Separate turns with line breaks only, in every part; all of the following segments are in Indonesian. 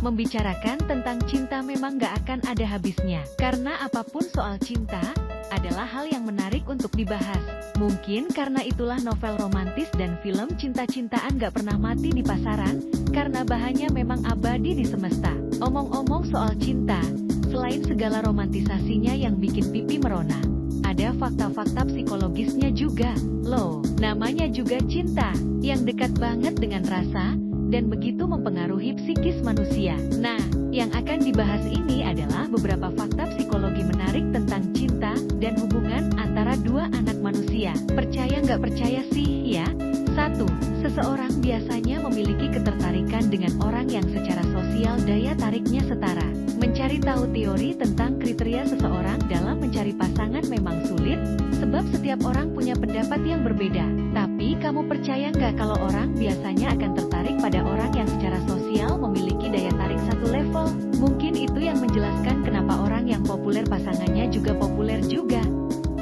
Membicarakan tentang cinta memang gak akan ada habisnya. Karena apapun soal cinta, adalah hal yang menarik untuk dibahas. Mungkin karena itulah novel romantis dan film cinta-cintaan gak pernah mati di pasaran, karena bahannya memang abadi di semesta. Omong-omong soal cinta, selain segala romantisasinya yang bikin pipi merona, ada fakta-fakta psikologisnya juga. Loh, namanya juga cinta, yang dekat banget dengan rasa, dan begitu mempengaruhi psikis manusia. Nah, yang akan dibahas ini adalah beberapa fakta psikologi menarik tentang cinta dan hubungan antara dua anak manusia. Percaya nggak percaya sih ya? 1. Seseorang biasanya memiliki ketertarikan dengan orang yang secara sosial daya tariknya setara. Mencari tahu teori tentang kriteria seseorang dalam mencari pasangan memang sulit, sebab setiap orang punya pendapat yang berbeda. Tapi kamu percaya nggak kalau orang biasanya akan tertarik pada orang yang secara sosial memiliki daya tarik satu level? Mungkin itu yang menjelaskan kenapa orang yang populer pasangannya juga populer juga.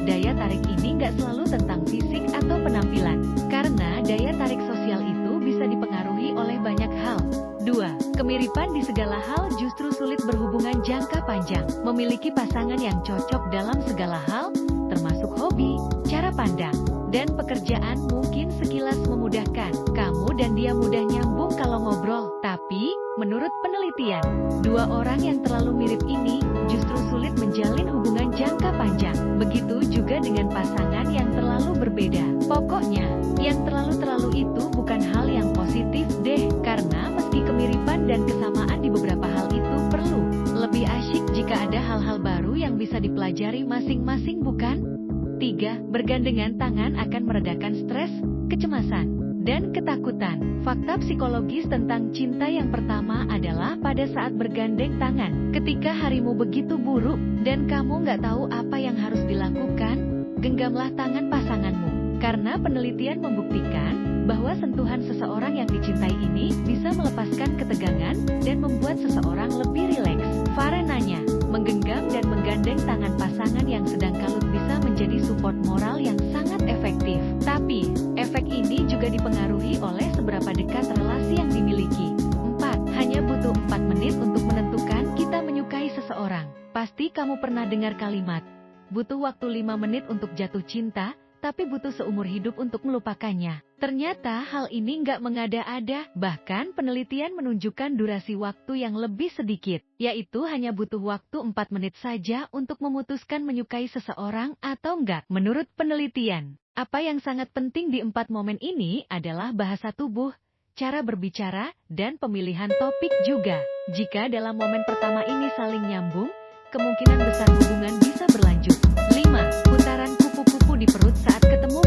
Daya tarik ini nggak selalu tentang fisik atau penampilan, karena daya tarik sosial itu bisa dipengaruhi oleh banyak hal. 2. Kemiripan di segala hal justru sulit berhubungan jangka panjang. Memiliki pasangan yang cocok dalam segala hal, termasuk hobi, cara pandang, dan pekerjaan mungkin sekilas memudahkan. Kamu dan dia mudah nyambung kalau ngobrol. Tapi, menurut penelitian, dua orang yang terlalu mirip ini justru sulit menjalin hubungan jangka panjang. Begitu juga dengan pasangan yang terlalu berbeda. Pokoknya, yang terlalu-terlalu itu bukan hal yang positif deh, karena meski kemiripan dan kesamaan di beberapa hal itu perlu, lebih asyik jika ada hal-hal baru yang bisa dipelajari masing-masing, bukan? 3. Bergandengan tangan akan meredakan stres, kecemasan, dan ketakutan. Fakta psikologis tentang cinta yang pertama adalah pada saat bergandeng tangan. Ketika harimu begitu buruk, dan kamu nggak tahu apa yang harus dilakukan, genggamlah tangan pasanganmu. Karena penelitian membuktikan bahwa sentuhan seseorang yang dicintai ini bisa melepaskan ketegangan dan membuat seseorang lebih rileks. Farenanya, menggenggam dan menggandeng tangan pasangan yang sedang kalut bisa menjadi support moral yang sangat efektif. Tapi, efek ini juga dipengaruhi oleh seberapa dekat relasi yang dimiliki. 4. Hanya butuh 4 menit untuk menentukan kita menyukai seseorang. Pasti kamu pernah dengar kalimat, butuh waktu 5 menit untuk jatuh cinta, tapi butuh seumur hidup untuk melupakannya. Ternyata hal ini nggak mengada-ada, bahkan penelitian menunjukkan durasi waktu yang lebih sedikit, yaitu hanya butuh waktu 4 menit saja untuk memutuskan menyukai seseorang atau enggak. Menurut penelitian, apa yang sangat penting di 4 momen ini adalah bahasa tubuh, cara berbicara, dan pemilihan topik juga. Jika dalam momen pertama ini saling nyambung, kemungkinan besar hubungan bisa berlanjut. 5. Putaran kupu-kupu di perut saat ketemu